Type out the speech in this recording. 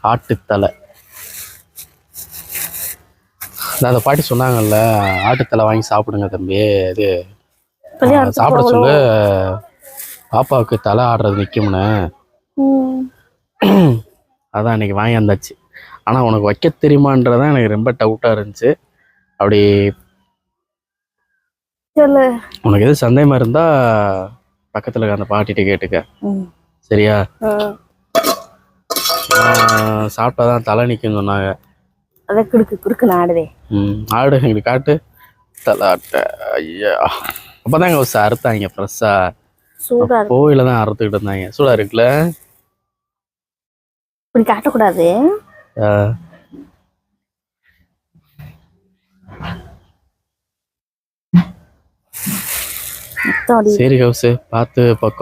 ஆட்டுத்தலை. அந்த பாட்டி சொன்னாங்கல்ல, ஆட்டுத்தலை வாங்கி சாப்பிடுங்க தம்பி. இது சாப்பிட சொல்லு, பாப்பாவுக்கு தலை ஆடுறது நிற்கும்னு. அதான் இன்னைக்கு வாங்கி வந்தாச்சு. ஆனால் உனக்கு வைக்க தெரியுமான்றதான் எனக்கு ரொம்ப டவுட்டாக இருந்துச்சு. அப்படி உனக்கு எது சந்தேகமா இருந்தா பக்கத்துல இருக்க அந்த பாட்டிகிட்ட கேட்டுக்க. சரியா? சாப்பிட்டாதான் தலை நிற்கும் சொன்னாங்க. அதை குடுக்கு ஆடுதே. ஆடு எங்களுக்கு காட்டு. தலை ஆட்ட. ஐயா, அப்பதாங்க அறுத்தாங்க ஃப்ரெஷ்ஷா. கோயில தான் அறுத்துக்கிட்டு இருந்தாங்க. சூடா இருக்குல்ல? இப்படி காட்டக்கூடாது. சரி கவுசு, பார்த்து பக்கம்.